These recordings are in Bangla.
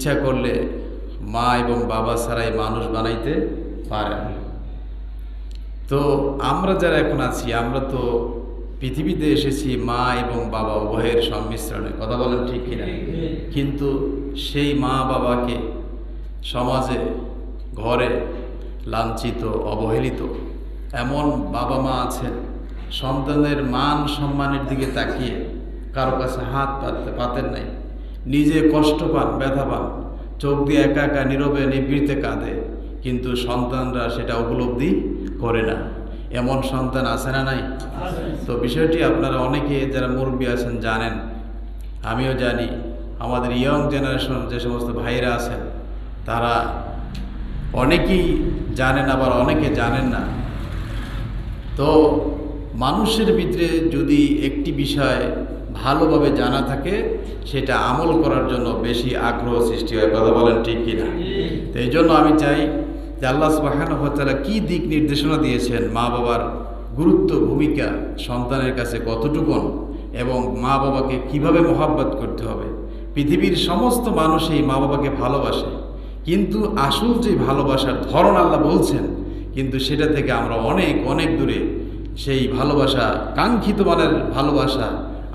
ইচ্ছা করলে মা এবং বাবা ছাড়াই মানুষ বানাইতে পারে না। তো আমরা যারা এখন আছি, আমরা তো পৃথিবীতে এসেছি মা এবং বাবা উভয়ের সংমিশ্রণে, কথা বলেন ঠিক কিনা? কিন্তু সেই মা বাবাকে সমাজে ঘরে লাঞ্ছিত অবহেলিত এমন বাবা মা আছেন, সন্তানের মান সম্মানের দিকে তাকিয়ে কারো কাছে হাত পাতেন নাই, নিজে কষ্ট পান, ব্যথা পান, চোখ দিয়ে একা একা নীরবে নিবৃত্তে কাঁদে, কিন্তু সন্তানরা সেটা উপলব্ধি করে না। এমন সন্তান আছে না নাই? তো বিষয়টি আপনারা অনেকে যারা মুরব্বী আছেন জানেন, আমিও জানি। আমাদের ইয়ং জেনারেশন যে সমস্ত ভাইরা আছেন তারা অনেকেই জানেন, আবার অনেকে জানেন না। তো মানুষের ভিতরে যদি একটি বিষয় ভালোভাবে জানা থাকে, সেটা আমল করার জন্য বেশি আগ্রহ সৃষ্টি হয়, কথা বলেন ঠিক কিনা? তো এই জন্য আমি চাই যে আল্লাহ সুবহানাহু ওয়া তাআলা কী দিক নির্দেশনা দিয়েছেন, মা বাবার গুরুত্ব ভূমিকা সন্তানের কাছে কতটুকু, এবং মা বাবাকে কিভাবে মহব্বত করতে হবে। পৃথিবীর সমস্ত মানুষই মা বাবাকে ভালোবাসে, কিন্তু আসল যে ভালোবাসার ধরন আল্লাহ বলছেন, কিন্তু সেটা থেকে আমরা অনেক অনেক দূরে। সেই ভালোবাসা, কাঙ্ক্ষিত মানের ভালোবাসা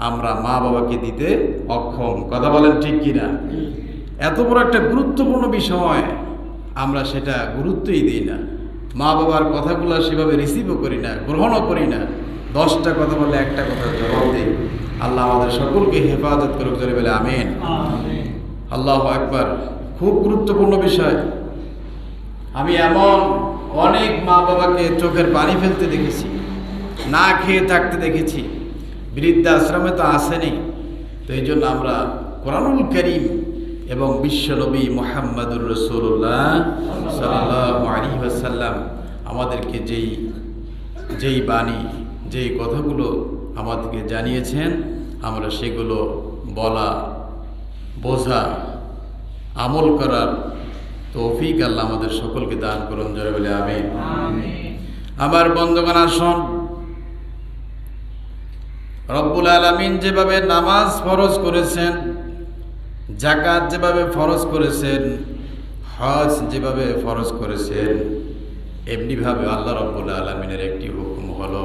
আমরা মা বাবাকে দিতে অক্ষম, কথা বলেন ঠিক কিনা? এত বড় একটা গুরুত্বপূর্ণ বিষয় আমরা সেটা গুরুত্বই দিই না। মা বাবার কথাগুলো সেভাবে রিসিভও করি না, গ্রহণও করি না। 10টা কথা বললে একটা কথা জবাব দিই। আল্লাহ আমাদের সকলকে হেফাজত করুক, জোরে বলে আমিন। আল্লাহু আকবার। খুব গুরুত্বপূর্ণ বিষয়। আমি এমন অনেক মা বাবাকে চোখের পানি ফেলতে দেখেছি, না খেয়ে থাকতে দেখেছি, বৃদ্ধাশ্রমে তো আসেনি। তো এই জন্য আমরা কোরআনুল কারীম এবং বিশ্বনবী মুহাম্মদুর রাসূলুল্লাহ সাল্লাল্লাহু আলাইহি ওয়াসাল্লাম আমাদেরকে যেই বাণী, যেই কথাগুলো আমাদেরকে জানিয়েছেন, আমরা সেগুলো বলা, বোঝা, আমল করার তৌফিক আল্লাহ আমাদের সকলকে দান করুন, জোরে বলে আমিন। আমার বন্ধুগণ, আসুন, রব্বুল আলামিন যেভাবে নামাজ ফরজ করেছেন, যাকাত যেভাবে ফরজ করেছেন, হজ যেভাবে ফরজ করেছেন, এমনিভাবে আল্লাহ রব্বুল আলামিনের একটি হুকুম হলো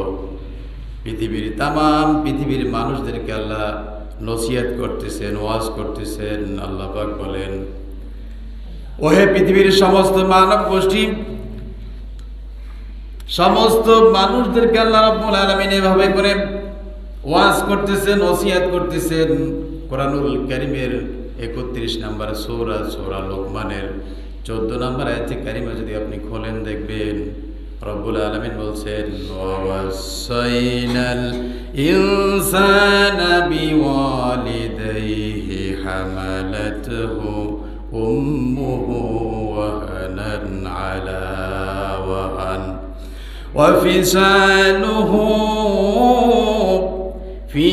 পৃথিবীর মানুষদেরকে আল্লাহ নসিহত করতেছেন, ওয়াজ করতেছেন। আল্লাহ পাক বলেন, ওহে পৃথিবীর সমস্ত মানব গোষ্ঠী, সমস্ত মানুষদেরকে আল্লাহ রাব্বুল আলামিন এভাবে করে ওয়াজ করতেছেন, নসিহত করতেছেন। কোরআনুল কারীমের 31 নম্বর সূরা লোকমানের 14 নম্বর আয়াতে কারিমা যদি আপনি খোলেন, দেখবেন রব্বুল আলামিন বলছেন, ওয়াসাইনাল ইনসানা বিওয়ালিদাইহি হামালাতহু উম্মুহু ওয়াহানান আলা ওয়াহান ওয়া ফিসালুহু ফি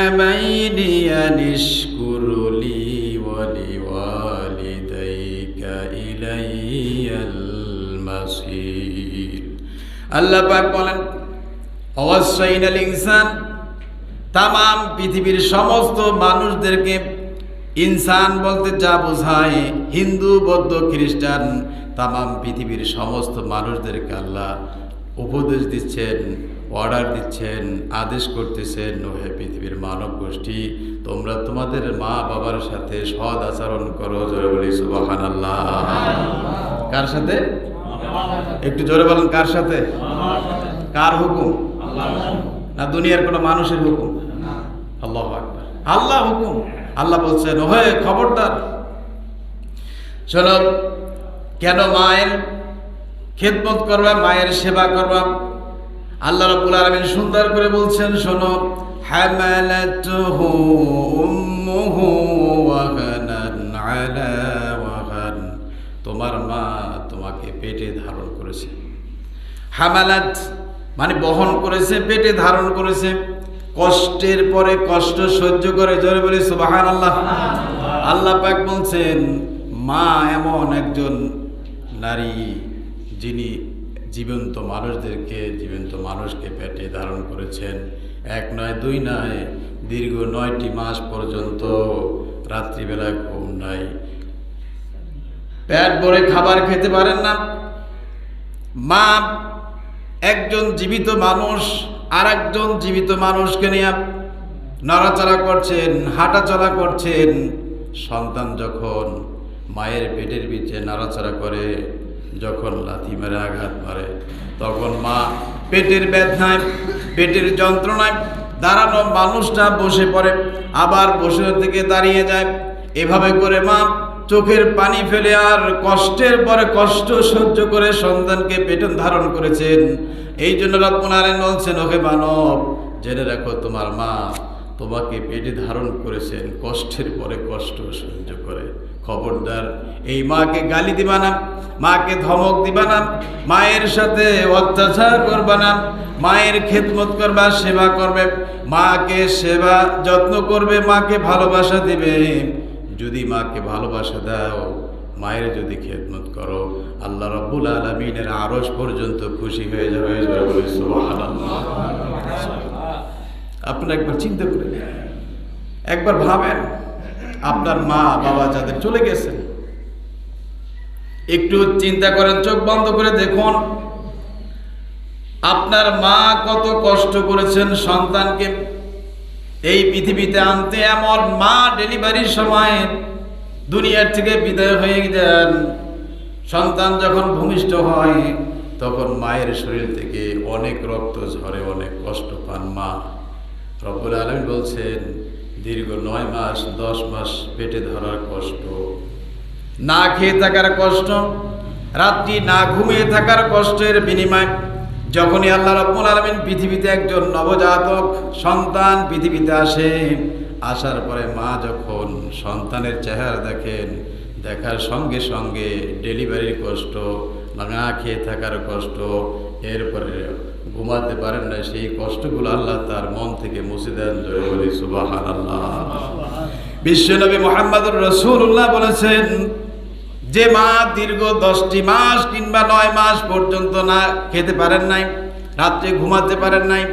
আমাইনি আনিশকুর লি ওয়া লিওয়ালিদাইকা ইলাইয়াল মাসির। আল্লাহ পাক বলেন, ওয়াসাইনাল ইনসান, তামাম পৃথিবীর সমস্ত মানুষদেরকে, ইনসান বলতে যা বোঝায় হিন্দু, বৌদ্ধ, খ্রিস্টান, তামাম পৃথিবীর সমস্ত মানুষদেরকে আল্লাহ উপদেশ দিচ্ছেন, অর্ডার দিচ্ছেন, আদেশ করতেছেন, ওহে পৃথিবীর মানব গোষ্ঠী, তোমরা তোমাদের মা বাবার সাথে সৎ আচরণ করো। জোরে বলি সুবহানাল্লাহ। কার সাথে? একটু জোরে বলেন, কার সাথে? কার হুকুম? না দুনিয়ার কোনো মানুষের হুকুম? আল্লাহু আকবার। আল্লাহ হুকুম। আল্লাহ বলছেন, ওহে খবরদার, শোনো, কেন মায়ের খেদমত করবা, মায়ের সেবা করবা। আল্লাহ রাব্বুল আলামিন সুন্দর করে বলছেন, শোনো, হামালাতুহু উম্মুহু ওয়াহানান আলা ওয়াহান, তোমার মা তোমাকে পেটে ধারণ করেছে। হামালাত মানে বহন করেছে, পেটে ধারণ করেছে, কষ্টের পরে কষ্ট সহ্য করে। জোরে বলি সুবহানাল্লাহ। আল্লাহ পাক বলছেন, মা এমন একজন নারী যিনি জীবন্ত মানুষকে পেটে ধারণ করেছেন। 1 নয় 2 নয়, দীর্ঘ 9টি মাস পর্যন্ত রাত্রিবেলা ঘুম নাই, পেট ভরে খাবার খেতে পারেন না। মা একজন জীবিত মানুষ আর একজন জীবিত মানুষকে নিয়ে নড়াচড়া করছেন, হাঁটাচলা করছেন। সন্তান যখন মায়ের পেটের ভিতরে নাড়াচাড়া করে, যখন লাথি মেরে আঘাত মারে, তখন মা পেটের ব্যথায়, পেটের যন্ত্রণায় দাঁড়ানো মানুষটা বসে পড়ে, আবার বসে থেকে দাঁড়িয়ে যায়। এভাবে করে মা চোখের পানি ফেলে আর কষ্টের পরে কষ্ট সহ্য করে সন্তানকে পেটে ধারণ করেছেন। এই জন্য রব্বুল আলামিন বলছেন, ওহে মানব, জেনে রাখো তোমার মা তোমাকে পেটে ধারণ করেছেন কষ্টের পরে কষ্ট সহ্য করে। খবরদার এই মাকে গালি দিবা না, মাকে ধমক দিবা না, মায়ের সাথে অত্যাচার করবা না। মায়ের খেদমত করবা, সেবা করবে, মাকে সেবা যত্ন করবে, মাকে ভালোবাসা দিবে। যদি মাকে ভালোবাসা দাও, মায়ের যদি খেদমত করো, আল্লাহ রাব্বুল আলামিনের আরশ পর্যন্ত খুশি হয়ে যাবে। সুবহানাল্লাহ। আপনারা একবার চিন্তা করে, একবার ভাবেন, আপনার মা বাবা যাদের চলে গেছেন, একটু চিন্তা করেন, চোখ বন্ধ করে দেখুন আপনার মা কত কষ্ট করেছেন সন্তানকে এই পৃথিবীতে আনতে। এমন মা ডেলিভারির সময় দুনিয়ার থেকে বিদায় হয়ে যান। সন্তান যখন ভূমিষ্ঠ হয়, তখন মায়ের শরীর থেকে অনেক রক্ত ঝরে, অনেক কষ্ট পান মা। রব্বুল আলামিন বলছেন, দীর্ঘ 9 মাস 10 মাস পেটে ধরার কষ্ট, না খেয়ে থাকার কষ্ট, রাত্রি না ঘুমিয়ে থাকার কষ্টের বিনিময় যখনই আল্লাহ রাব্বুল আলামিন পৃথিবীতে একজন নবজাতক সন্তান পৃথিবীতে আসে, আসার পরে মা যখন সন্তানের চেহারা দেখেন, দেখার সঙ্গে সঙ্গে ডেলিভারির কষ্ট, না খেয়ে থাকার কষ্ট, এরপরে ঘুমাতে পারেন না, সেই কষ্টগুলো আল্লাহ তার মন থেকে মুছে দেন। জোরে বলি সুবহানাল্লাহ। বিশ্বনবী মুহাম্মদুর রাসূলুল্লাহ বলেছেন, যে মা দীর্ঘ 10টি মাস কিংবা 9 মাস পর্যন্ত না খেতে পারেন নাই, রাত্রে ঘুমাতে পারেন নাই,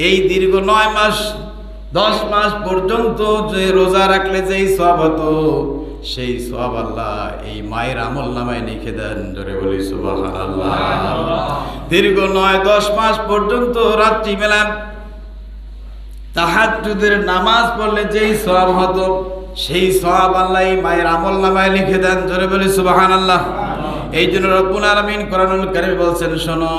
এই দীর্ঘ 9 মাস 10 মাস পর্যন্ত যে রোজা রাখলে যেই সওয়াব হতো, সেই সওয়াব আল্লাহ এই মায়ের আমল নামায় লিখে দেন। জোরে বলি সুবহানাল্লাহ। দীর্ঘ 9-10 মাস পর্যন্ত রাত্রি বেলা তাহাজ্জুদের নামাজ পড়লে যেই সওয়াব হতো, সেই সওয়াব আল্লাহ এই মায়ের আমল নামায় লিখে দেন। জোরে বলি সুবহানাল্লাহ। এই জন্য রব্বুল আলামিন কোরআনুল কারীমে বলছেন, শোনো,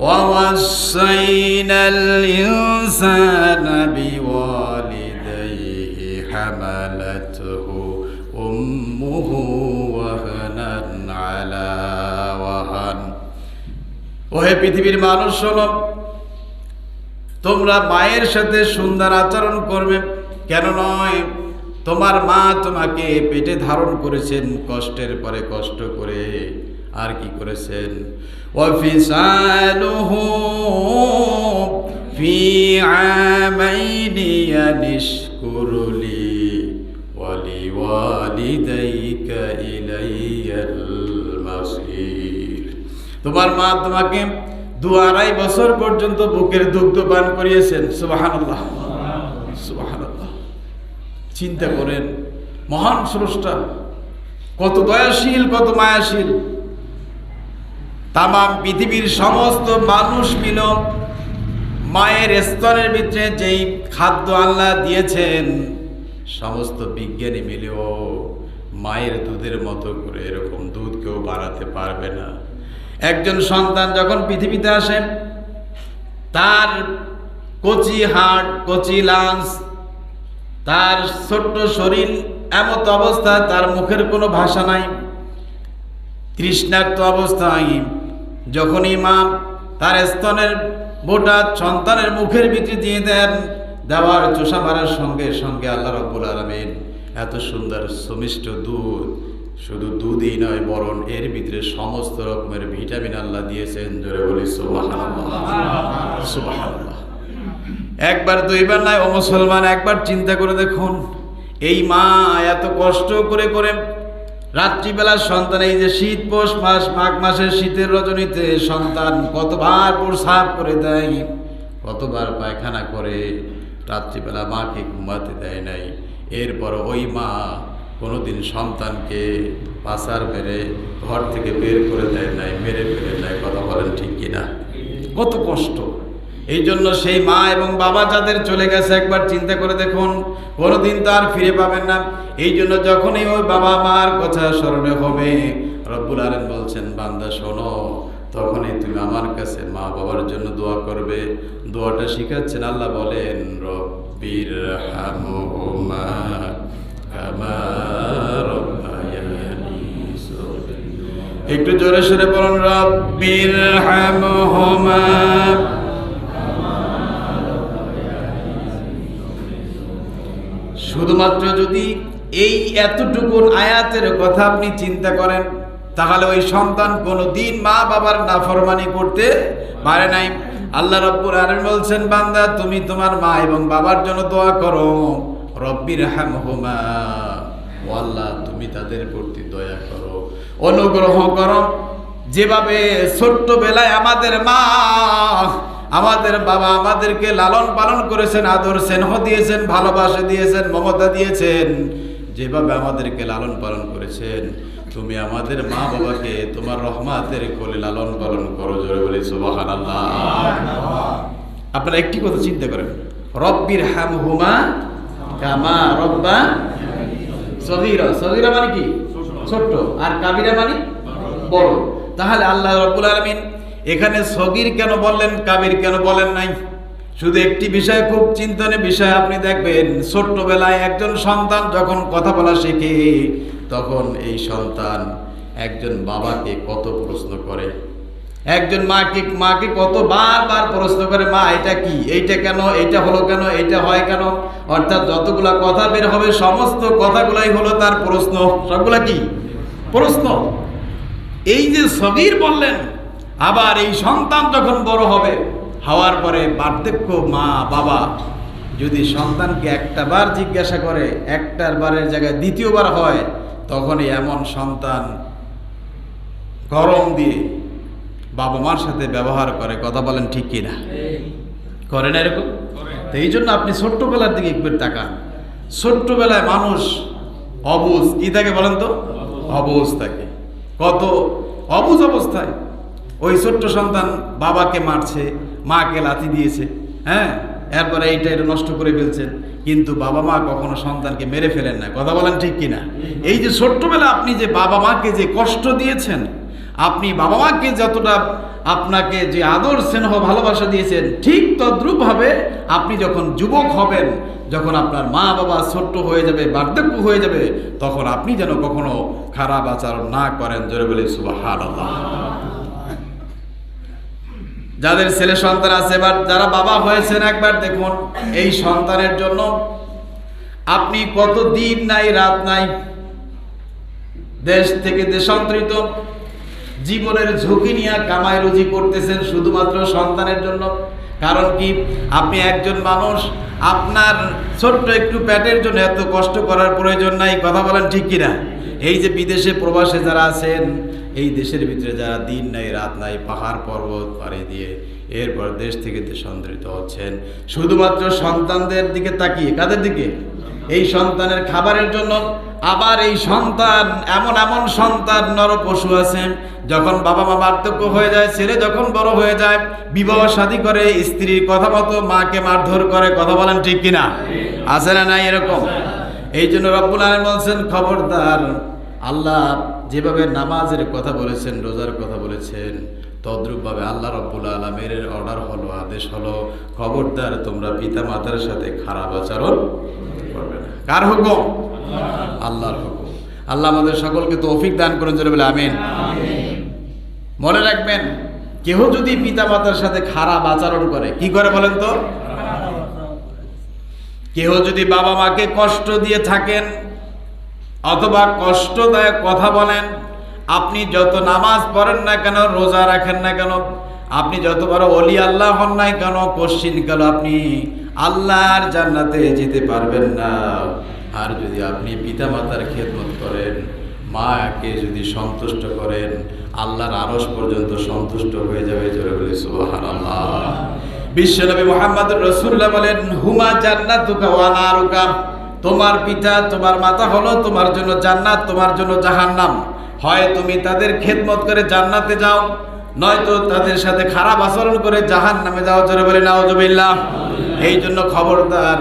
ওয়া ওয়াসাইনাল ইনসানা বিওয়ালিদাইহি হামালাতহু উম্মুহু ওয়াহানান আলা ওয়াহান। ওহে পৃথিবীর মানুষ, শোনো, তোমরা মায়ের সাথে সুন্দর আচরণ করবে। কেন নয়? তোমার মা তোমাকে পেটে ধারণ করেছেন কষ্টের পরে কষ্ট করে। আর কি করেছেন? ওয়াফিসালুহু ফি আমাইনি আনিশকুরলি ওয়ালিওয়ালিদাইকা ইলাইয়াল মাসির। তোমার মা তোমাকে 2.5 বছর পর্যন্ত বুকের দুগ্ধ পান করিয়েছেন। সুবহানাল্লাহ, সুবহানাল্লাহ। চিন্তা করেন, মহান স্রষ্টা কত দয়াশীল, কত মায়াশীল। তামাম পৃথিবীর সমস্ত মানুষ মিল মায়ের স্তনের ভিতরে যেই খাদ্য আল্লাহ দিয়েছেন, সমস্ত বিজ্ঞানী মিলেও মায়ের দুধের মতো করে এরকম দুধ কেউ বাড়াতে পারবে না। একজন সন্তান যখন পৃথিবীতে আসে, তার কচি হাড়, কচি লাঞ্চ, তার ছোট্ট শরীর, এমত অবস্থা, তার মুখের কোনো ভাষা নাই, তৃষ্ণার্ত অবস্থায় যখনই মা তার স্তনের বোটা সন্তানের মুখের ভিতরে দিয়ে দেন, দেওয়ার চোষা মারার সঙ্গে সঙ্গে আল্লাহ রাব্বুল আলামিন এত সুন্দর সুমিষ্ট দুধ, শুধু দুধই নয় বরং এর ভিতরে সমস্ত রকমের ভিটামিন আল্লাহ দিয়েছেন। জোরে বলি সুবহানাল্লাহ, সুবহানাল্লাহ। একবার দুইবার নয়, ও মুসলমান, একবার চিন্তা করে দেখুন, এই মা এত কষ্ট করে করে রাত্রিবেলা সন্তান, এই যে শীত পৌষ মাস, মাঘ মাসের শীতের রজনীতে সন্তান কতবার প্রস্রাব করে দেয়, কতবার পায়খানা করে, রাত্রিবেলা মাকে ঘুমাতে দেয় নাই। এরপর ওই মা কোনোদিন সন্তানকে পাচার মেরে ঘর থেকে বের করে দেয় নাই, মেরে ফেলে নাই। কথা বলেন ঠিক কিনা? কত কষ্ট। এই জন্য সেই মা এবং বাবা যাদের চলে গেছে একবার চিন্তা করে দেখুন, কোনোদিন তো আর ফিরে পাবেন না। এই জন্য যখনই ওই বাবা মার কথা স্মরণে হবে, রব্বুল আলামিন বলছেন বান্দা শোনো, তখনই তুমি আমার কাছে মা বাবার জন্য দোয়া করবে। দোয়াটা শিখাচ্ছেন আল্লাহ, বলেন রব্বির হামহুমা কামা রাব্বায়ানি সগীরা। একটু জোরে সরে বলুন রব্বির হামহুমা। শুধুমাত্র যদি এই এতটুকু আয়াতের কথা আপনি চিন্তা করেন, তাহলে ওই সন্তান কোনোদিন মা বাবার নাফরমানি করতে পারে নাই। আল্লাহ রাব্বুল আলামিন বলছেন বান্দা তুমি তোমার মা এবং বাবার জন্য দোয়া করো, রব্বির হামহুমা, ও আল্লাহ তুমি তাদের প্রতি দয়া করো, অনুগ্রহ করো। যেভাবে ছোট্টবেলায় আমাদের মা আমাদের বাবা আমাদেরকে লালন পালন করেছেন, আদর স্নেহ দিয়েছেন, ভালোবাসা দিয়েছেন, মমতা দিয়েছেন, যেভাবে আমাদেরকে লালন পালন করেছেন, তুমি আমাদের মা বাবাকে তোমার রহমতের কোলে লালন পালন করো। জোরে বলি সুবহানাল্লাহ। আপনারা একটি কথা চিন্তা করেন, রব্বির হামহুমা কামা রব্বা সগীরা। সগীরা মানে কি? ছোট। আর কাবিরা মানে বড়। তাহলে আল্লাহ রাব্বুল আলামিন এখানে সগীর কেন বললেন, কাবির কেন বলেন নাই? শুধু একটি বিষয় খুব চিন্তনীয় বিষয়, আপনি দেখবেন ছোট্টবেলায় একজন সন্তান যখন কথা বলা শেখে, তখন এই সন্তান একজন বাবাকে কত প্রশ্ন করে, একজন মাকে কত বারবার প্রশ্ন করে, মা এটা কি, এইটা কেন, এইটা হলো কেন, এইটা হয় কেন। অর্থাৎ যতগুলা কথা বের হবে সমস্ত কথাগুলাই হলো তার প্রশ্ন। সবগুলা কি? প্রশ্ন। এই যে সগীর বললেন, আবার এই সন্তান যখন বড় হবে, হওয়ার পরে বার্ধক্য মা বাবা যদি সন্তানকে একটা বার জিজ্ঞাসা করে, একটার বারের জায়গায় দ্বিতীয়বার হয়, তখনই এমন সন্তান গরম দিয়ে বাবা মার সাথে ব্যবহার করে। কথা বলেন ঠিক কিনা? করে না এরকম? তো এই জন্য আপনি ছোট্টবেলার দিকে একবার তাকান। ছোট্টবেলায় মানুষ অবুঝ কি থাকে বলেন তো? অবুঝ থাকে। কত অবুঝ অবস্থায় ওই ছোট্ট সন্তান বাবাকে মারছে, মাকে লাথি দিয়েছে, হ্যাঁ, এরপরে এইটা এটা নষ্ট করে ফেলছেন, কিন্তু বাবা মা কখনো সন্তানকে মেরে ফেলেন না। কথা বলেন ঠিক কিনা? এই যে ছোট্টবেলা আপনি যে বাবা মাকে যে কষ্ট দিয়েছেন, আপনি বাবা মাকে যতটা আপনাকে যে আদর স্নেহ ভালোবাসা দিয়েছেন, ঠিক তদ্রূপভাবে আপনি যখন যুবক হবেন, যখন আপনার মা বাবা ছোট্ট হয়ে যাবে, বার্ধক্য হয়ে যাবে, তখন আপনি যেন কখনো খারাপ আচরণ না করেন। জোরে বলি সুবহানাল্লাহ। যাদের ছেলে সন্তান আছে, এবার যারা বাবা হয়েছেন, একবার দেখুন এই সন্তানের জন্য আপনি কত দিন নাই রাত নাই, দেশ থেকে দেশান্তরিত, জীবনের ঝুঁকি নিয়ে কামাই রুজি করতেছেন শুধুমাত্র সন্তানের জন্য। কারণ কি? আপনি একজন মানুষ, আপনার ছোট্ট একটু পেটের জন্য এত কষ্ট করার প্রয়োজন নাই। কথা বলেন ঠিক কিনা? এই যে বিদেশে প্রবাসে যারা আছেন, এই দেশের ভিতরে যারা দিন নাই রাত নাই, পাহাড় পর্বত পাড়ি দিয়ে এরপর দেশ থেকে দেশান্তরিত হচ্ছেন, শুধুমাত্র সন্তানদের দিকে তাকিয়ে। কাদের দিকে? এই সন্তানের খাবারের জন্য। আবার এই সন্তান, এমন এমন সন্তান নর পশু আছেন, যখন বাবা মা বার্ধক্য হয়ে যায়, ছেলে যখন বড় হয়ে যায়, বিবাহ শাদী করে, স্ত্রীর কথা মতো মাকে মারধর করে। কথা বলেন ঠিক কিনা? আছে না নাই এরকম? এই জন্য রব্বুল আলামিন বলছেন খবরদার, আল্লাহ যেভাবে নামাজের কথা বলেছেন, রোজার কথা বলেছেন, তদ্রূপভাবে আল্লাহ রব্বুল আলামিনের অর্ডার হলো, আদেশ হলো, খবরদার তোমরা পিতা মাতার সাথে খারাপ আচরণ করবে না। কার হুকুম? আল্লাহর হুকুম। আল্লাহ আমাদের সকলকে তৌফিক দান করেন। জোরে বলে আমিন। মনে রাখবেন, কেহ যদি পিতা মাতার সাথে খারাপ আচরণ করে, কি করে বলেন তো? কেহ যদি বাবা মাকে কষ্ট দিয়ে থাকেন অথবা কষ্টদায়ক কথা বলেন, আপনি যত নামাজ পড়েন না কেন, রোজা রাখেন না কেন, আপনি যত বড় ওলি আল্লাহ হন নাই কেন, কোশ্চিন কাল আপনি আল্লাহর জান্নাতে যেতে পারবেন না। আর যদি আপনি পিতা মাতার খেদমত করেন, মাকে যদি সন্তুষ্ট করেন, আল্লাহর আরশ পর্যন্ত সন্তুষ্ট হয়ে যাবে। জোরে বলি সুবহানাল্লাহ। বিশ্বনবী মুহাম্মদ রাসূলুল্লাহ বলেন, হুমা জান্নাতুকা ওয়া নারুকা, তোমার পিতা তোমার মাতা হলো তোমার জন্য জান্নাত, তোমার জন্য জাহান্নাম। হয় তুমি তাদের খেদমত করে জান্নাতে যাও, নয়তো তাদের সাথে খারাপ আচরণ করে জাহান্নামে যাও। জোরে বলে নাউজুবিল্লাহ। এই জন্য খবরদার,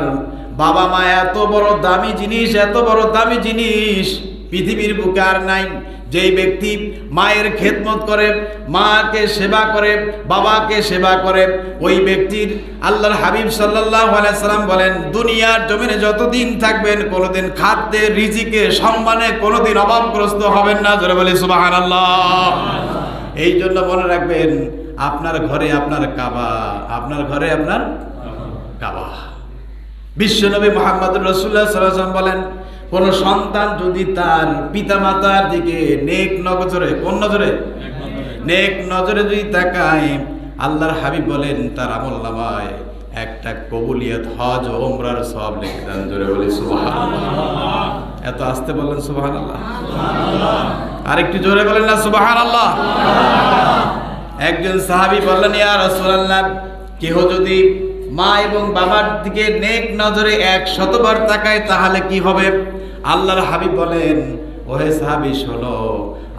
বাবা মা এত বড় দামি জিনিস, এত বড় দামি জিনিস পৃথিবীর বুকে আর নাই। যেই ব্যক্তি মায়ের খেদমত করে, মাকে সেবা করে, বাবাকে সেবা করে, ওই ব্যক্তির আল্লাহর হাবিব সাল্লাল্লাহু আলাইহি সাল্লাম বলেন, দুনিয়ার জমিনে যতদিন থাকবেন কোনোদিন খাদ্যে, রিজিকে, সম্মানে কোনোদিন অভাবগ্রস্ত হবেন না। জোরে বলি সুবহানাল্লাহ। এই জন্য মনে রাখবেন, আপনার ঘরে আপনার কাবা, আপনার ঘরে আপনার কাবা। বিশ্বনবী মুহাম্মদুর রাসূলুল্লাহ সাল্লাল্লাহু আলাইহি ওয়াসাল্লাম বলেন, কোন সন্তান যদি তার পিতামাতার দিকে নেক নজরে, কোন নজরে? নেক নজরে যদি তাকায়, আল্লাহর হাবিব বলেন তার আমলনামায় একটা কবুলিয়ত হজ ও উমরার সওয়াব লিখে দেন। জোরে বলি সুবহানাল্লাহ। এত আস্তে বলেন সুবহানাল্লাহ। আরেকটু জোরে বলেন না সুবহানাল্লাহ। একজন সাহাবী বললেন, ইয়া রাসূলুল্লাহ, কেহ যদি মা এবং বাবার দিকে নেক নজরে 100 বার তাকায় তাহলে কি হবে? আল্লাহর হাবিব বলেন, ওহে সাহাবী শোনো,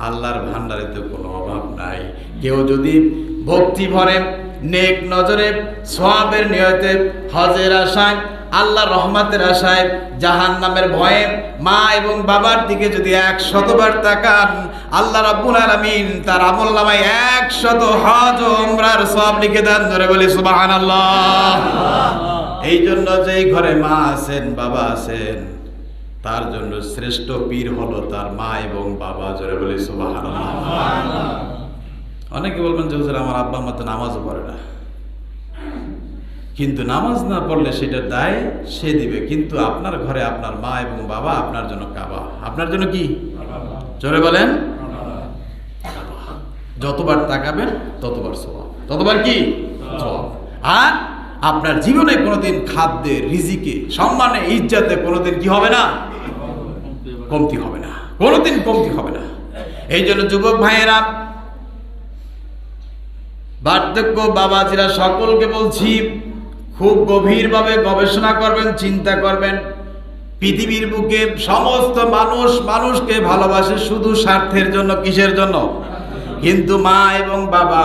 আল্লাহর ভান্ডারে তো কোনো অভাব নাই। কেউ যদি ভক্তি ভরে নেক নজরে সওয়াবের নিয়তে হজের আশায়, আল্লাহর রহমতের আশায়, জাহান্নামের ভয়ে মা এবং বাবার দিকে যদি 100 বার তাকান, আল্লাহ রাব্বুল আলামিন তার আমলনামায় 100 হজ ও উমরার সওয়াব লিখে দেন। ধরে বলি সুবহানাল্লাহ। এই জন্য যেই ঘরে মা আছেন, বাবা আছেন, তার জন্য শ্রেষ্ঠ পীর হলো তার মা এবং বাবা। জোরে বলি সুবহানাল্লাহ। অনেকে বলবেন যে হুজুর আমার আব্বা আম্মা তো নামাজও পড়ে না, কিন্তু নামাজ না পড়লে সেটার দায় সে দিবে, কিন্তু আপনার ঘরে আপনার মা এবং বাবা আপনার জন্য কাবা। আপনার জন্য কি? জোরে বলেন। যতবার তাকাবেন ততবার সওয়াব, ততবার কি সওয়াব। আর আপনার জীবনে কোনোদিন খাদ্যে, রিজিকে, সম্মানে, ইজ্জতে কোনোদিন কি হবে না? কমতি হবে না, কোনোদিন কমতি হবে না। এই জন্য যুবক ভাইয়েরা, বার্ধক্য বাবাজিরা, সকলকে বলছি, খুব গভীরভাবে গবেষণা করবেন, চিন্তা করবেন। পৃথিবীর বুকে সমস্ত মানুষ মানুষকে ভালোবাসে শুধু স্বার্থের জন্য। কিসের জন্য? কিন্তু মা এবং বাবা,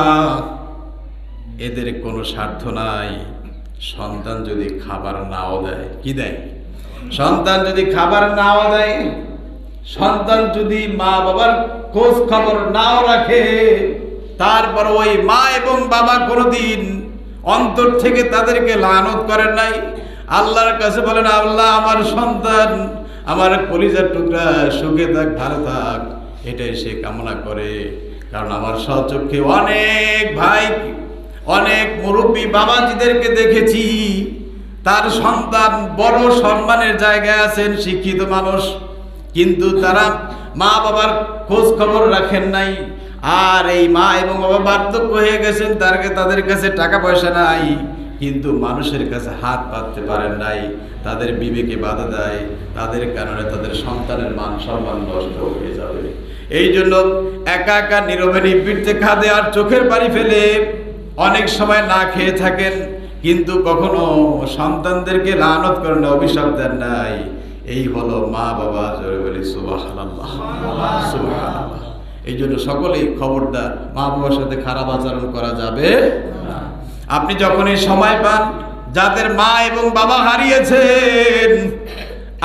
এদের কোনো স্বার্থ নাই। সন্তান যদি খাবার নাও দেয়, কি দেয়? সন্তান যদি খাবার নাও দেয়, সন্তান যদি মা বাবার খোঁজ খবর নাও রাখে, তারপর ওই মা এবং বাবা কোনোদিন অন্তর থেকে তাদেরকে লানত করেন নাই। আল্লাহর কাছে বলেন, আল্লাহ আমার সন্তান, আমার কলিজার টুকরা সুখে থাক, ভালো থাক, এটাই সে কামনা করে। কারণ আমার সচক্ষে অনেক ভাই, অনেক মুরব্বী বাবাজিদেরকে দেখেছি, তার সন্তান বড় সম্মানের জায়গায় আছেন, শিক্ষিত মানুষ, কিন্তু তারা মা বাবার খোঁজ খবর রাখেন নাই। আর এই মা এবং বাবা বার্ধক্য হয়ে গেছেন, তাদের কাছে টাকা পয়সা নাই, কিন্তু মানুষের কাছে হাত পাততে পারেন নাই। তাদের বিবেকে বাধা দেয়, তাদের কারণে তাদের সন্তানের মান সম্মান নষ্ট হয়ে যাবে। এই জন্য একা একা নীরবে নিবৃত্তে খাদে আর চোখের পানি ফেলে অনেক সময় না খেয়ে থাকেন, কিন্তু কখনো সন্তানদেরকে লানত করেন না, অভিশাপ দেন নাই। এই হলো মা বাবা। জোরে বলি সুবহানাল্লাহ, সুবহানাল্লাহ। এই জন্য সকলেই খবরদার, মা বাবার সাথে খারাপ আচরণ করা যাবে না। আপনি যখনই সময় পান, যাদের মা এবং বাবা হারিয়েছেন,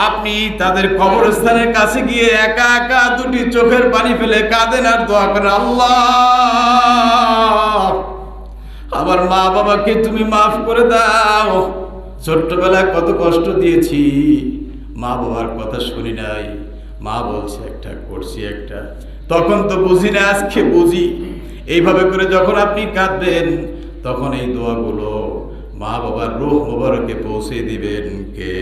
আপনি তাদের কবরস্থানের কাছে গিয়ে একা একা দুটি চোখের পানি ফেলে কাঁদেন আর দোয়া করেন, আল্লাহ আমার মা বাবাকে তুমি মাফ করে দাও। ছোট্টবেলায় কত কষ্ট দিয়েছি, মা বাবার কথা শুনি নাই, মা বলছে একটা, করছি একটা, তখন তো বুঝি না, আজকে বুঝি। এইভাবে করে যখন আপনি কাঁদবেন, তখন এই দোয়াগুলো মা বাবার রূহ মোবারকে পৌঁছে দিবেন কে?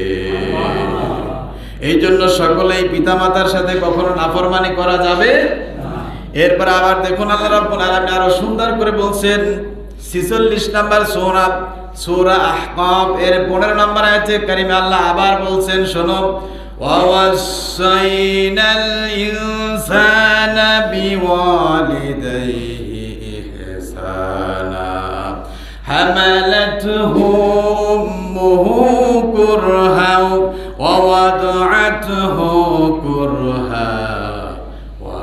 এই জন্য সকলেই পিতামাতার সাথে কখনো নাফরমানি করা যাবে না। এরপর আবার দেখুন, আল্লাহ রাব্বুল আলামিন আরো সুন্দর করে বলছেন, 46 নম্বর সূরা আহকাফ এর 15 নম্বর আয়াতে কারিমে আল্লাহ আবার বলছেন, শোনো, ওয়াসাইনাল ইনসানা বিওয়ালিদাইহি ইহসানা হামালাতহু উম্মুহু কুরহা ওয়া ওয়াদআতহু কুরহা ওয়া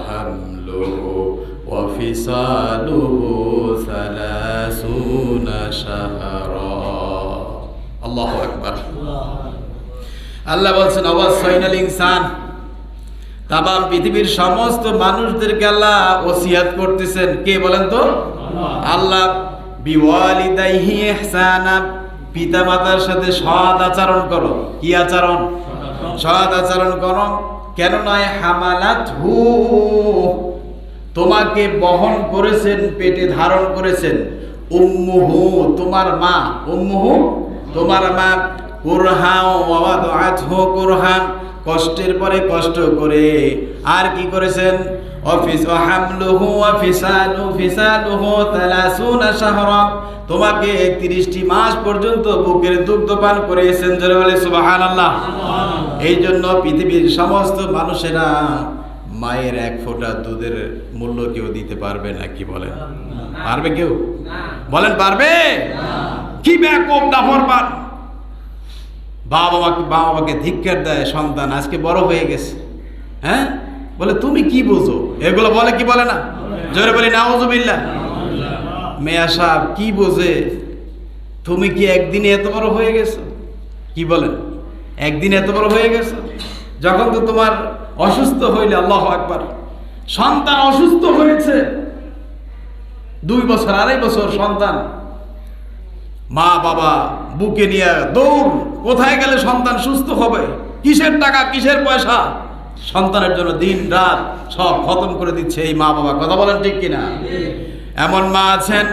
ফিসালুহু 30 শাহরা। আল্লাহু আকবার। আল্লাহ বলছেন অবশ্যইনাল ইনসান, তামাম পৃথিবীর সমস্ত মানুষদেরকে আল্লাহ ওসিয়াত করতেছেন। কে বলেন তো? আল্লাহ। বিওয়ালিদাইহি ইহসানা, পিতা মাতার সাথে সৎ আচরণ করো। কি আচরণ? সৎ আচরণ করো। কেন নয়? হামালাতহু, তোমাকে বহন করেছেন, পেটে ধারণ করেছেন। উম্মুহু, তোমার মা। উম্মুহু, তোমার মা। কুরহা ওয়া ওয়াদাআতহু কুরহান, কষ্টের পরে কষ্ট করে। আর কি করেছেন? অফিস ওয়া হামলুহু ওয়া ফিসালুহু 30 শাহরা, তোমাকে 30টি মাস পর্যন্ত বুকের দুগ্ধ পান করিয়েছেন। জোরে বলে সুবহানাল্লাহ। এই জন্য পৃথিবীর সমস্ত মানুষেরা মায়ের এক ফোঁটা দুধের মূল্য কেউ দিতে পারবে না। কি বলেন? পারবে কেউ? বলেন পারবে? কি ব্যাকপ নাফরমান বাবাকে ধিক্কার দেয় সন্তান, আজকে বড় হয়ে গেছে। হ্যাঁ, বলে তুমি কি বোঝো? এগুলো বলে কি বলে না? জোরে বলি নাউজুবিল্লাহ। মেয়া সাহেব কি বোঝে? তুমি কি একদিনে এত বড় হয়ে গেছো? কি বলেন? একদিন এত বড় হয়ে গেছো? যখন তো তোমার অসুস্থ হইলে, আল্লাহু আকবার, সন্তান অসুস্থ হয়েছে 2 বছর 2.5 বছর সন্তান, মা বাবা বুকে নিয়ে দৌড়। কোথায় গেলে সন্তান সুস্থ হবে? কিসের টাকা, কিসের পয়সা? সন্তানের জন্য দিন রাত সব খতম করে দিচ্ছে এই মা বাবা। কথা বলেন ঠিক কিনা? এমন মা আছেন,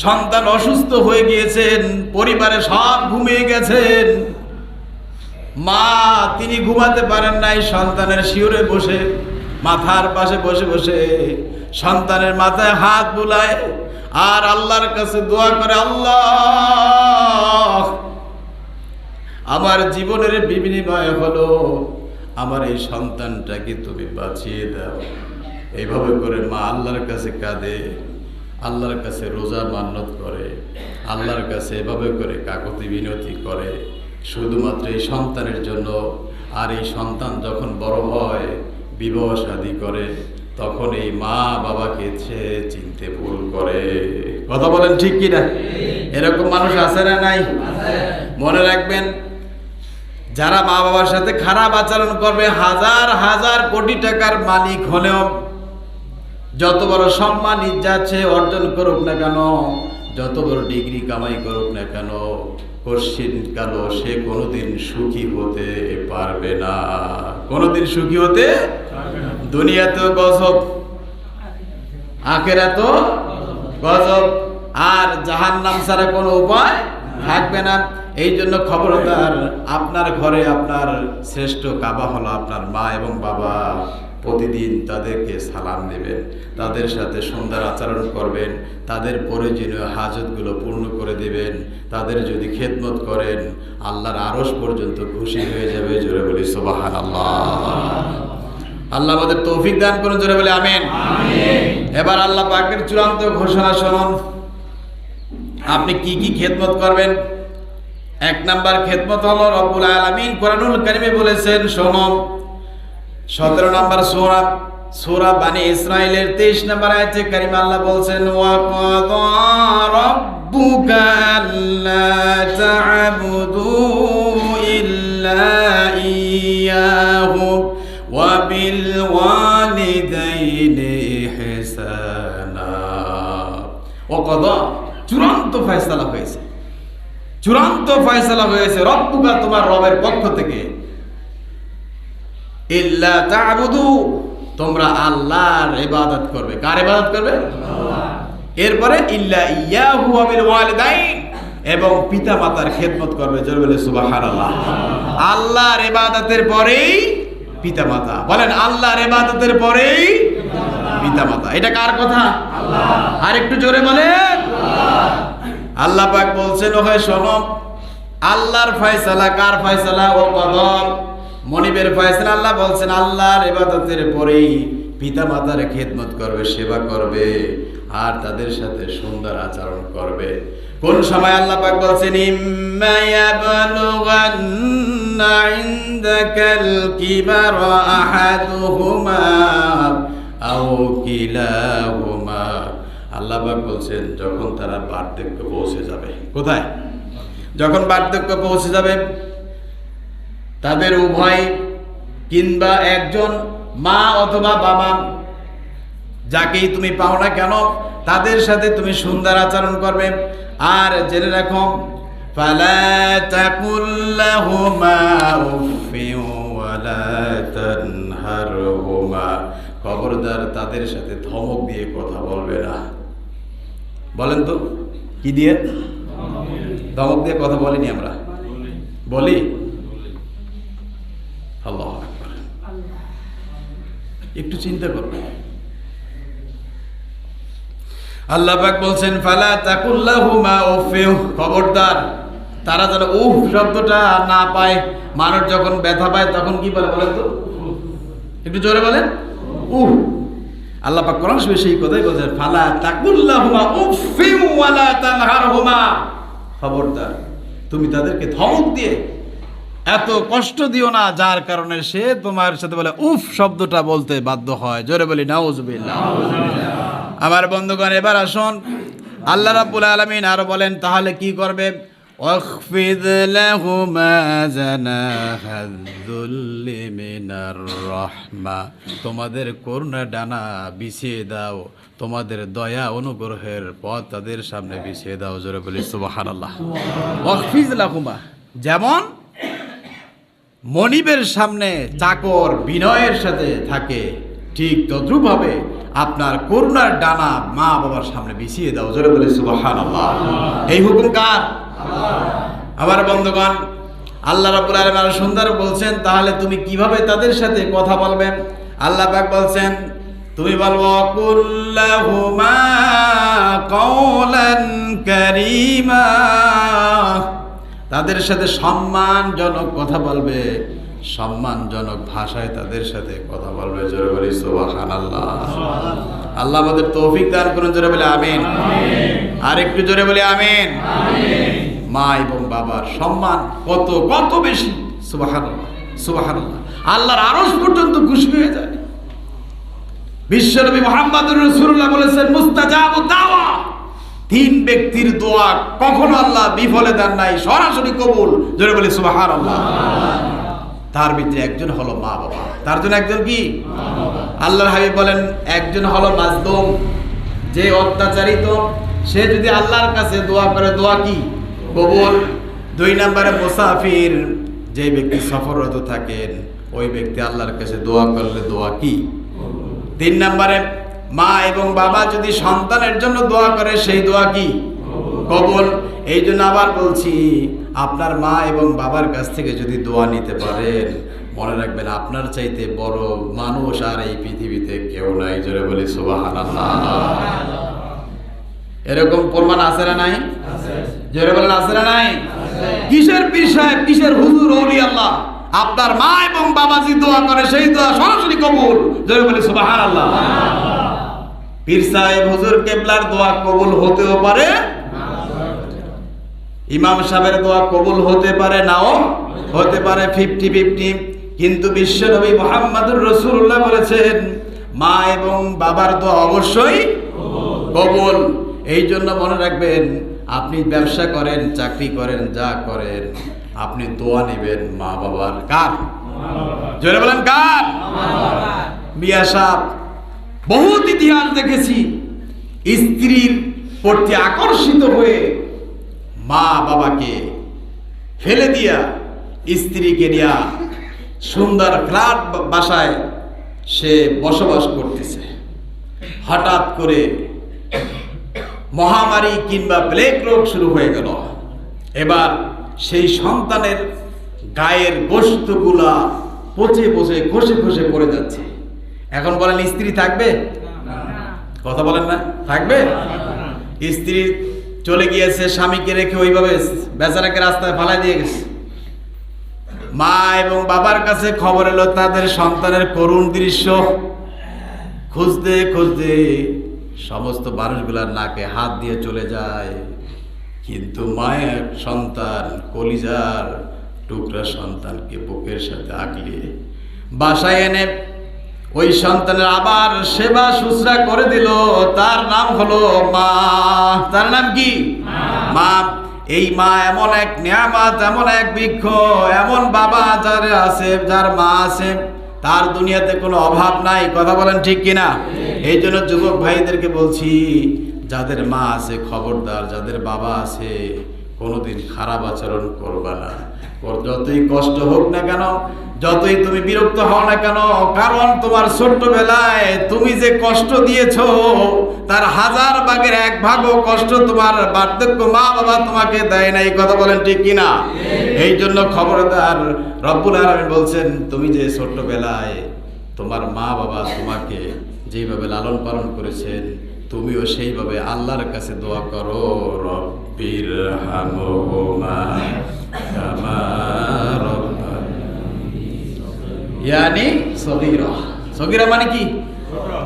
সন্তান অসুস্থ হয়ে গিয়েছেন, পরিবারে সব ঘুমিয়ে গেছেন, মা তিনি ঘুমাতে পারেন নাই, সন্তানের শিওরে বসে, মাথার পাশে বসে বসে সন্তানের মাথায় হাত বুলায় আর আল্লাহর কাছে দোয়া করে, আল্লাহ আমার জীবনের বিনিময় হলো আমার এই সন্তানটাকে তুমি বাঁচিয়ে দাও। এইভাবে করে মা আল্লাহর কাছে কাঁদে, আল্লাহর কাছে রোজা মান্নত করে, আল্লাহর কাছে এভাবে করে কাকুতি বিনতি করে শুধুমাত্র এই সন্তানের জন্য। আর এই সন্তান যখন বড় হয়, বিবাহ শাদী করে, তখন এই মা বাবাকে চিনতে ভুল করে। কথা বলেন ঠিক কিনা? এরকম মানুষ আছে না নাই? মনে রাখবেন, যারা মা বাবার সাথে খারাপ আচরণ করবে, হাজার হাজার কোটি টাকার মালিক হলেও, যত বড় সম্মান ইজ্জত অর্জন করুক না কেন, যত বড় ডিগ্রি কামাই করুক না কেন, কশিনকালও সে কোনোদিন সুখী হতে পারবে না। কোনোদিন সুখী হতে, দুনিয়াতেও গজব, আখিরাতেও গজব, আর জাহান্নাম ছাড়া কোনো উপায় থাকবে না। এই জন্য খবরদার, আপনার ঘরে আপনার শ্রেষ্ঠ কাবা হলো আপনার মা এবং বাবা। প্রতিদিন তাদেরকে সালাম দেবেন, তাদের সাথে সুন্দর আচরণ করবেন, তাদের প্রয়োজনীয় হাজতগুলো পূর্ণ করে দিবেন। তাদের যদি খেদমত করেন, আল্লাহর আরশ পর্যন্ত খুশি হয়ে যাবে। জোরে বলি সুবহানাল্লাহ। আল্লাহ আমাদের তৌফিক দান করুন। জোরে বলি আমিন। এবার আল্লাহ পাকের চূড়ান্ত ঘোষণা শুনুন, আপনি কি কি খেদমত করবেন। 1 নাম্বার খেদমত হলো, রব্বুল আলামিন কোরআনুল কারীমে বলেছেন, শোনো, 17 নম্বর সূরা বানি ইসরাঈলের 23 নম্বর আয়াতে কারিমা আল্লাহ বলছেন, ওয়া ক্বাদা রাব্বুকা আল্লা তা'বুদু ইল্লা ইয়্যাহু ওয়া বিল ওয়ালিদাইনি ইহসানা। ওয়া ক্বাদা, চূড়ান্ত ফয়সালা হয়েছে, চূড়ান্ত ফয়সালা হয়েছে, রব্বুকা তোমার রবের পক্ষ থেকে, ইল্লা তা'বুদু, তোমরা আল্লাহর ইবাদত করবে। কার ইবাদত করবে? আল্লাহ। এরপরে ইল্লা ইয়্যাহু ওয়া বিল ওয়ালিদাইন, এবং পিতা মাতার খেদমত করবে। জোরে বলে সুবহানাল্লাহ। আল্লাহর ইবাদতের পরেই পিতা মাতা। বলেন, আল্লাহর ইবাদতের পরেই পিতা মাতা। এটা কার কথা? আল্লাহ। আর একটু জোরে বলেন, আল্লাহ। আল্লাহ পাক বলছেন, ওহে শোনো, আল্লাহর ফয়সালা। কার ফয়সালা? ও কদম, মনিবের ফয়সালা। আল্লাহ বলছেন, আল্লাহর ইবাদতের পরেই পিতা মাতার খেদমত করবে, সেবা করবে, আর তাদের সাথে সুন্দর আচরণ করবে। কোন সময়? আল্লাহ পাক বলছেন, ইম্মা ইয়াবলুগান্না ইনদাকাল কিবারা আহাদুহুমা আও কিলাহুমা, আল্লাহ পাক বলছেন যখন তারা বার্ধক্যে পৌঁছে যাবে। কোথায়? যখন বার্ধক্যে পৌঁছে যাবে, তাদের উভয় কিংবা একজন মা অথবা বাবা, যাকেই তুমি পাও না কেন, তাদের সাথে তুমি সুন্দর আচরণ করবে। আর জেনে রাখো, ফালা তাকুল লাহুমা উফিন ওয়ালা তানহারহুমা, খবরদার তাদের সাথে ধমক দিয়ে কথা বলবে না। বলেন তো কি দিয়ে? ধমক দিয়ে কথা বলিনি আমরা? বলি? আল্লাহু আকবার। একটু চিন্তা করবে। আল্লাহ পাক বলছেন ফালা তাকুল লাহুমা উফিন, খবরদার তারা যেন উফ শব্দটা না পায়। মানুষ যখন ব্যথা পায় তখন কি বলে বলেন তো? একটু জোরে বলেন, উফ। আল্লাহ পাক কোরআন শরীফে সেই কথাই বলেছেন, ফালা তাকুল লাহুমা উফিন ওয়ালা তানহারহুমা, খবরদার তুমি তাদেরকে ধমক দিয়ে এত কষ্ট দিও না যার কারণে সে তোমার সাথে বলে উফ শব্দটা বলতে বাধ্য হয়। জোরে বলি নাউজুবিল্লাহ। আমার বন্ধুগণ, এবার আসুন, আল্লাহ রাব্বুল আলামিন আরো বলেন তাহলে কি করবে? ওয়াখফিদ লাহুমা জানাহায-যুল্লি মিনার রাহমা, তোমাদের করুণা ডানা বিছিয়ে দাও, তোমাদের দয়া অনুগ্রহের পথ তাদের সামনে বিছিয়ে দাও। জোরে বলি সুবহানাল্লাহ। ওয়াখফিদ লাহুমা, যেমন মনিবের সামনে চাকর বিনয়ের সাথে থাকে, ঠিক তদ্রূপভাবে আপনার করুণার ডানা মা বাবার সামনে বিছিয়ে দাও। জোরে বলে সুবহানাল্লাহ। এই হুকুম কার? আমার বন্ধুগণ, আল্লাহ রাব্বুল আলামিন আরো সুন্দর বলছেন তাহলে তুমি কিভাবে তাদের সাথে কথা বলবে। আল্লাহ পাক বলছেন তুমি বলবো কুল্লাহুমা কাওলান কারীমা, তাদের সাথে সম্মানজনক কথা বলবে, সম্মানজনক ভাষায় তাদের সাথে কথা বলবে। জোরে বলি সুবহানাল্লাহ। আল্লাহ আমাদের তৌফিক দান করুন। জোরে বলি আমিন। আর একটু জোরে বলি আমিন। মা এবং বাবার সম্মান কত কত বেশি, সুবহানাল্লাহ সুবহানাল্লাহ। আল্লাহর আরশ পর্যন্ত খুশি হয়ে যায়। বিশ্বনবী মুহাম্মদুর রাসূলুল্লাহ বলেছেন মুস্তাজাবুদ দাওয়া, তিন ব্যক্তির দোয়া কখনো আল্লাহ বিফলে দেন নাই, সরাসরি কবুল। জোরে বলি সুবহানাল্লাহ। তার ভিতরে একজন হলো মা বাবা। তার জন্য একজন কি? আল্লাহর হাবিব বলেন একজন হলো মাজলুম, যে অত্যাচারিত, সে যদি আল্লাহর কাছে দোয়া করে দোয়া কি? কবুল। দুই নম্বরে মুসাফির, যে ব্যক্তি সফররত থাকেন ওই ব্যক্তি আল্লাহর কাছে দোয়া করলে দোয়া কি? তিন নম্বরে মা এবং বাবা যদি সন্তানের জন্য দোয়া করে সেই দোয়া কি? কবুল। এই জন্য আবার বলছি, আপনার মা এবং বাবার কাছ থেকে যদি দোয়া নিতে পারেন, মনে রাখবেন আপনার চাইতে বড় মানুষ আর এই পৃথিবীতে কেউ নাই। জোরে বলি সুবহানাল্লাহ। এরকম প্রমাণ আছে না নাই? জোরে বলেন আছে না নাই? কিসের পীর সাহেব, কিসের হুজুর, ওলি আল্লাহ, আপনার মা এবং বাবা যে দোয়া করে সেই দোয়া সরাসরি কবুল। জোরে বলি সুবহানাল্লাহ। পীর সাহেব হুজুর কেবলার দোয়া কবুল হতেও পারে, ইমাম সাহেবের দোয়া কবুল হতে পারে, নাও হতে পারে, 50-50। কিন্তু বিশ্বনবী মুহাম্মদুর রাসূলুল্লাহ বলেছেন মা এবং বাবার দোয়া অবশ্যই কবুল। এই জন্য মনে রাখবেন, আপনি ব্যবসা করেন, চাকরি করেন, যা করেন, আপনি দোয়া নেবেন মা বাবার। কার? জোরে বলেন কার? মিয়া সাহেব, বহুত ইতিহাস দেখেছি, স্ত্রীর প্রতি আকর্ষিত হয়ে মা বাবাকে ফেলে দিয়া স্ত্রীকে নিয়া সুন্দর ফ্ল্যাট বাসায় সে বসবাস করতেছে। হঠাৎ করে মহামারী কিংবা প্লেগ রোগ শুরু হয়ে গেল। এবার সেই সন্তানের গায়ের গোশতগুলা পচে পচে খসে খসে পড়ে যাচ্ছে। এখন বলেন স্ত্রী থাকবে? কথা বলেন না, থাকবে? স্ত্রী চলে গিয়েছে, স্বামীকে রেখে ওইভাবে বেচারাকে রাস্তায় ফালাই দিয়ে গেছে। মা এবং বাবার কাছে খবর এলো তাদের সন্তানের করুণ দৃশ্য। খুঁজতে খুঁজতে সমস্ত মানুষগুলার নাকে হাত দিয়ে চলে যায়, কিন্তু মায়ের সন্তান, কলিজার টুকরা সন্তানকে বুকের সাথে আগলিয়ে বাসায় এনে ওই সন্তানের আবার সেবা শুশ্রূষা করে দিল, তার নাম হলো মা। তার নাম কি? মা। এই মা এমন এক নিয়ামত, এমন এক বৃক্ষ, এমন বাবা যার আছে, যার মা আছে, তার দুনিয়াতে কোনো অভাব নাই। কথা বলেন ঠিক কিনা? এই জন্য যুবক ভাইদেরকে বলছি, যাদের মা আছে খবরদার, যাদের বাবা আছে কোনোদিন খারাপ আচরণ করবা না। যতই কষ্ট হোক না কেন, যতই তুমি বিরক্ত হও না কেন, কারণ তোমার ছোট্টবেলায় তুমি যে কষ্ট দিয়েছো তার 1000 ভাগের 1 ভাগও কষ্ট তোমার বার্ধক্য মা বাবা তোমাকে দেয় নাই। কথা বলেন ঠিক কিনা? এই জন্য খবরদার, রব্বুল আলামিন বলছেন তুমি যে ছোট্টবেলায় তোমার মা বাবা তোমাকে যেভাবে লালন পালন করেছেন, তুমিও সেইভাবে আল্লাহর কাছে দোয়া করো, রব্বির হামহুমা কামা ইয়ানি সগীরা। সগীরা মানে কি?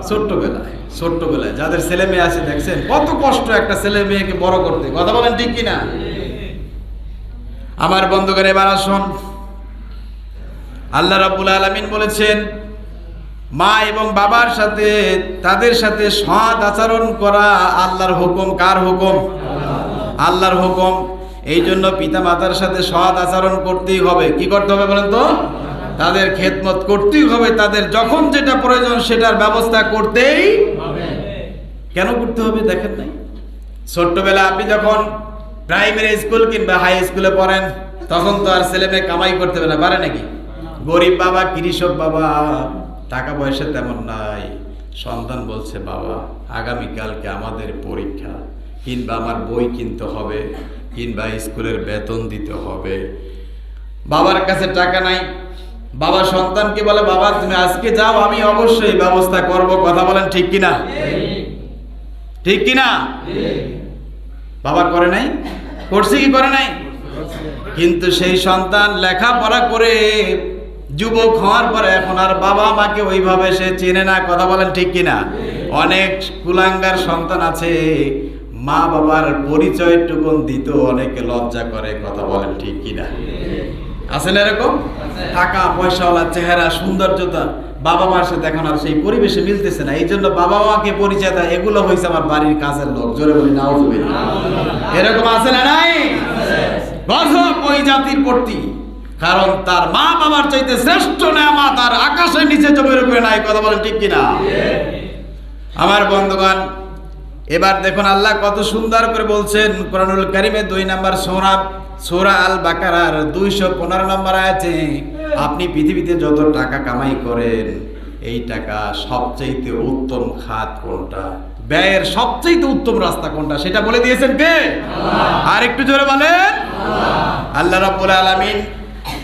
ছোট্টবেলায়। ছোট্টবেলায় যাদের ছেলে মেয়ে আছে দেখছেন কত কষ্ট একটা ছেলে মেয়েকে বড় করতে। কথা বলেন ঠিক কিনা? আমার বন্ধুগণ, এবার আসুন, আল্লাহ রাব্বুল আলামিন বলেছেন মা এবং বাবার সাথে, তাদের সাথে সৎ আচরণ করা আল্লাহর হুকুম। কার হুকুম? আল্লাহর হুকুম। এই জন্য পিতা মাতার সাথে সৎ আচরণ করতেই হবে। কি করতে হবে বলেন তো? তাদের খেদমত করতেই হবে, তাদের যখন যেটা প্রয়োজন সেটার ব্যবস্থা করতেই হবে। কেন করতে হবে দেখেন নাই? ছোট্টবেলা আপনি যখন প্রাইমারি স্কুল কিংবা হাই স্কুলে পড়েন, তখন তো আর ছেলে মেয়ে কামাই করতে হবে না, পারে নাকি? গরিব বাবা, কৃষক বাবা, টাকা পয়সা তেমন নাই, সন্তান বলছে বাবা আগামীকালকে আমাদের পরীক্ষা, কিংবা আমার বই কিনতে হবে, কিংবা স্কুলের বেতন দিতে হবে। বাবার কাছে টাকা নাই, বাবা সন্তানকে বলে বাবা তুমি আজকে যাও, আমি অবশ্যই ব্যবস্থা করব। কথা বলেন ঠিক কিনা? ঠিক কিনা? বাবা করে নাই? করছে কি করে নাই? কিন্তু সেই সন্তান লেখাপড়া করে যুবক হওয়ার পরে এখন আর বাবা মাকে ওইভাবে সে চেনে না। কথা বলেন ঠিক কিনা? অনেক কুলাঙ্গার সন্তান আছে, মা বাবার পরিচয়টুকুন দিতে অনেকে লজ্জা করে। কথা বলেন ঠিক কিনা? আছে না এরকম? টাকা পয়সাওয়ালা, চেহারা, সৌন্দর্যতা বাবা মার সাথে এখন আর সেই পরিবেশে মিলতেছে না। এই জন্য বাবা মাকে পরিচয় দেয় এগুলো হয়েছে আমার বাড়ির কাজের লোক। জোরে বলি নাউজুবিল্লাহ। এরকম আছে না নাই? গজব ওই জাতির প্রতি, কারণ তার মা বাবার চাইতে শ্রেষ্ঠ নেয়ামত আর আকাশের নিচে জমির উপরে নাই। কথা বলেন ঠিক কিনা? আমার বন্ধুগণ, এবার দেখুন আল্লাহ কত সুন্দর করে বলছেন কোরআনুল কারীমে 2 নম্বর সূরা আল বাকারার 215 নম্বর আয়াতে, আপনি পৃথিবীতে যত টাকা কামাই করেন এই টাকা সবচেয়ে উত্তম খাত কোনটা, ব্যয়ের সবচেয়ে উত্তম রাস্তা কোনটা, সেটা বলে দিয়েছেন কে? আল্লাহ। আর একটু জোরে বলেন আল্লাহ রাব্বুল আলামিন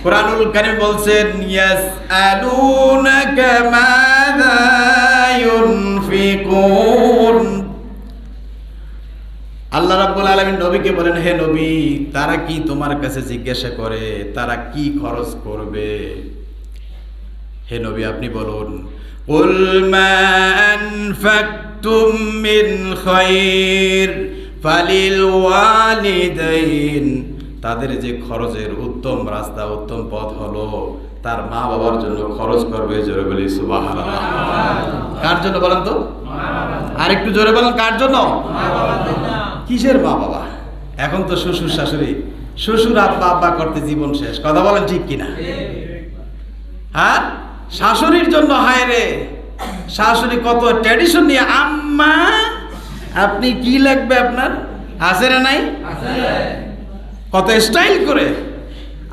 কোরআনুল কারীম বলছেন ইয়াসআলুনাকা মাযা ইউনফিকুন। আল্লাহ রাব্বুল আলামিন নবীকে বলেন, হে নবী, তারা কি তোমার কাছে জিজ্ঞাসা করে তারা কি খরচ করবে? হে নবী আপনি বলুন, কুল মা আনফাকতুম মিন খায়র ফালিল ওয়ালিদাইন। তাদের যে খরচের উত্তম রাস্তা, উত্তম পথ হলো তার মা বাবার জন্য খরচ করবে। জোরে বলি সুবহানাল্লাহ। কার জন্য বলেন তো? আর একটু জোরে বলেন, কার জন্য? কিসের মা বাবা? এখন তো শ্বশুর শাশুড়ি, শ্বশুর আব্বা আব্বা করতে জীবন শেষ। কথা বলেন ঠিক কিনা? হ্যাঁ, শাশুড়ির জন্য হায় রে, শাশুড়ি কত ট্র্যাডিশন নিয়ে, আম্মা আপনি কি লাগবে আপনার, আছে না নাই? কত স্টাইল করে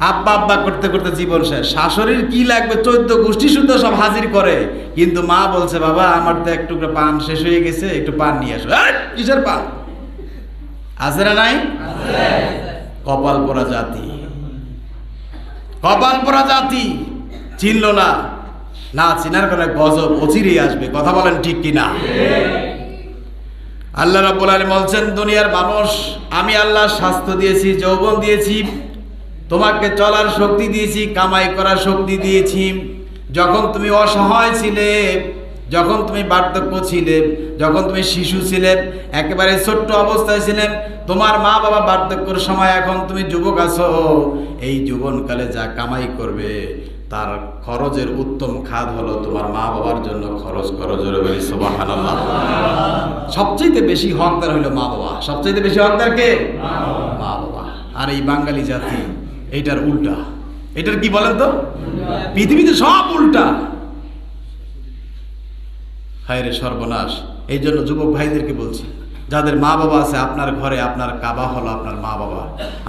আব্বা আব্বা করতে করতে জীবন শেষ। শাশুড়ির কি লাগবে 14 গোষ্ঠী শুদ্ধ সব হাজির করে, কিন্তু মা বলছে বাবা আমার তো একটু পান শেষ হয়ে গেছে, একটু পান নিয়ে আসো। কিসের পান? আছে না নাই? কপাল পোড়া জাতি, কপাল পোড়া জাতি। চিনল না, না চিনার কারণে গজব অচিরেই আসবে। কথা বলেন ঠিক কিনা? আল্লাহ রাব্বুল আলামিন বলছেন, দুনিয়ার মানুষ আমি আল্লাহ স্বাস্থ্য দিয়েছি, যৌবন দিয়েছি, তোমাকে চলার শক্তি দিয়েছি, কামাই করার শক্তি দিয়েছি। যখন তুমি অসহায় ছিলে, যখন তুমি বার্ধক্য ছিলে, যখন তুমি শিশু ছিলে, একেবারে ছোট্ট অবস্থায় ছিলেন, তোমার মা বাবা বার্ধক্যের সময়, এখন তুমি যুবক আছো, এই যৌবনকালে যা কামাই করবে তার খরচের উত্তম খাত হলো তোমার মা বাবার জন্য খরচ করো। জোরে বলি সুবহানাল্লাহ। সবচেয়ে বেশি হকদার হলো মা বাবা। সবচেয়ে বেশি হকদার কে? মা বাবা। আর এই বাঙালি জাতি এইটার উল্টা। এটার কি বলেন তো? পৃথিবীতে সব উল্টা। হায় রে সর্বনাশ। এই জন্য যুবক ভাইদেরকে বলছি, যাদের মা বাবা আছে, আপনার ঘরে আপনার কাবা হলো আপনার মা বাবা।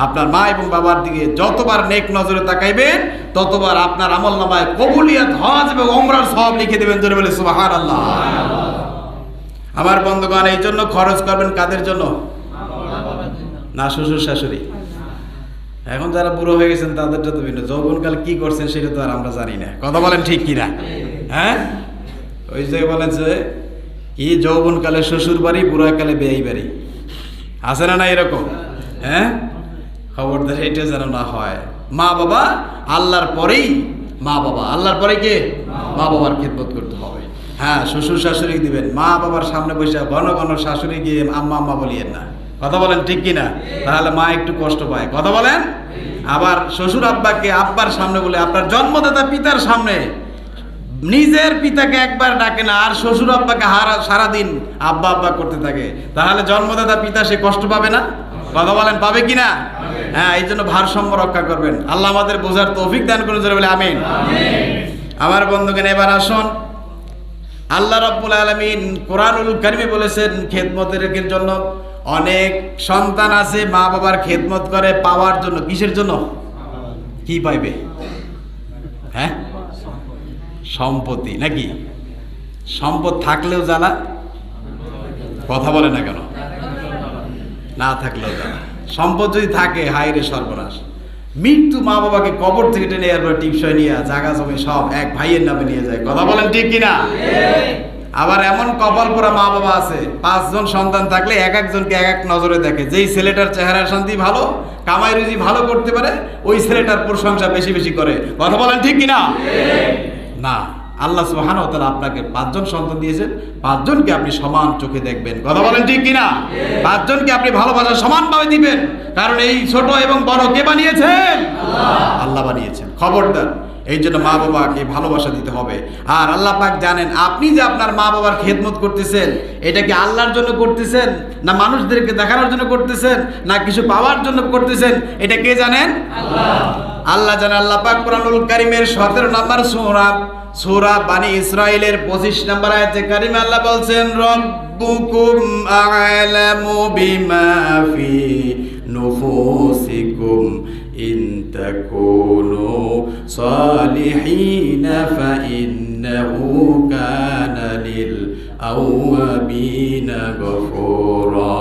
আপনার মা এবং বাবার দিকে যতবার নেক নজরে তাকাইবেন, ততবার আপনার আমলনামায় কবুলিয়ত, হজ এবং ওমরার সওয়াব লিখে দেবেন। জোরে বলে সুবহানাল্লাহ। আমার বন্ধুগণ, এই জন্য খরচ করবেন কাদের জন্য? না শ্বশুর শাশুড়ি। এখন যারা বুড়ো হয়ে গেছেন তাদেরটা তো ভিন্ন। যৌবনকাল কি করছেন সেটা তো আর আমরা জানি না। কথা বলেন ঠিক কিনা? হ্যাঁ, ওই যে বলেন যে কি যৌবনকালে শ্বশুর বাড়ি, বুড়াকালে বেয়াই বাড়ি, আছে না? না এরকম? হ্যাঁ, খবরদার এটা যেন না হয়। মা বাবা আল্লাহর পরেই মা বাবা, আল্লাহর পরে কে? মা বাবার খেদমত করতে হবে। হ্যাঁ, শ্বশুর শাশুড়ি দিবেন, মা বাবার সামনে বসে ঘন ঘন শাশুড়ি গিয়ে আম্মা আম্মা বলিয়েন না। কথা বলেন ঠিক কিনা? তাহলে মা একটু কষ্ট পায়। কথা বলেন। আবার শ্বশুর আব্বাকে আব্বার সামনে বলে, আপনার জন্মদাতা পিতার সামনে নিজের পিতাকে একবার ডাকে না, আর শ্বশুর আব্বাকে সারাদিন আব্বা আব্বা করতে থাকে, তাহলে জন্মদাতা পিতা সে কষ্ট পাবে না? কথা বলেন, পাবে কিনা? হ্যাঁ, এই জন্য ভারসাম্য রক্ষা করবেন। আল্লাহ আমাদের বোঝার তৌফিক দান করুন। জোরে বলে আমিন। আমার বন্ধুগণ, এবার আসুন, আল্লাহ রাব্বুল আলামিন কোরআনুল কারীমে বলেছেন খেদমতের জন্য অনেক সন্তান আছে মা বাবার খেদমত করে পাওয়ার জন্য। কিসের জন্য? কি পাইবে? হ্যাঁ, সম্পত্তি নাকি? সম্পদ থাকলেও জ্বালা। কথা বলে না কেন? না থাকলেও জ্বালা। সম্পদ যদি থাকে, হায় রে সর্বনাশ। মৃত্যু মা বাবাকে কবর থেকে টেনে এরপর টিপসই নিয়ে জায়গা জমি সব এক ভাইয়ের নামে নিয়ে যায়। কথা বলেন ঠিক কিনা? আবার এমন কপাল পোড়া মা বাবা আছে, 5 জন সন্তান থাকলে এক একজনকে এক এক নজরে দেখে। যেই ছেলেটার চেহারা শান্তি ভালো, কামাই রুজি ভালো করতে পারে, ওই ছেলেটার প্রশংসা বেশি বেশি করে। কথা বলেন ঠিক কিনা? না, আল্লাহ সুবহানাহু ওয়া তাআলা আপনাকে 5 জন সন্তান দিয়েছেন, 5 জনকে আপনি সমান চোখে দেখবেন। কথা বলেন ঠিক কিনা? 5 জনকে আপনি ভালোবাসা সমানভাবে দিবেন, কারণ এই ছোট এবং বড় কে বানিয়েছেন? আল্লাহ বানিয়েছেন। খবরদার, এই জন্য মা বাবাকে ভালোবাসা দিতে হবে। আর আল্লাহ পাক জানেন আপনি যে আপনার মা বাবার খেদমত করতেছেন, এটা কি আল্লাহর জন্য করতেছেন, না মানুষদেরকে দেখানোর জন্য করতেছেন, না কিছু পাওয়ার জন্য করতেছেন, এটা কে জানেন? আল্লাহ জানেন। আল্লাহ পাক কোরআনুল কারীমের 17 নম্বর সূরা বানি ইসরাইলের 25 নম্বর আয়াতে কারিমে আল্লাহ বলছেন, রব্বুকুম আ'লামু বিমা ফি নুফুসিকুম ইন তাকুনু সালিহিনা ফাইন্নাহু কানা লিল আওয়াবিনা গফুরা।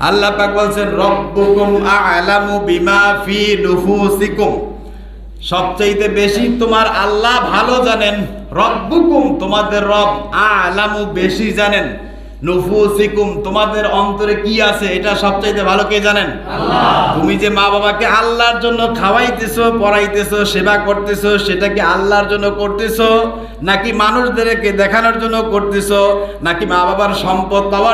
আল্লাহ পাক বলছেন, রব্বুকুম আ'লামু বিমা ফি নুফুসিকুম, সবচাইতে বেশি তোমার আল্লাহ ভালো জানেন। রব্বুকুম, তোমাদের রব, আ'লামু, বেশি জানেন। নুফুসিকুম, তোমাদের অন্তরে কি আছে এটা সবচাইতে ভালো কে জানেন? আল্লাহ। তুমি যে মা বাবাকে আল্লাহর জন্য খাওয়াইতেছো, পড়াইতেছো, সেবা করতেছো, সেটা কি আল্লাহর জন্য করতেছো, নাকি মানুষদেরকে দেখানোর জন্য করতেছো, নাকি মা বাবার সম্পদ পাওয়ার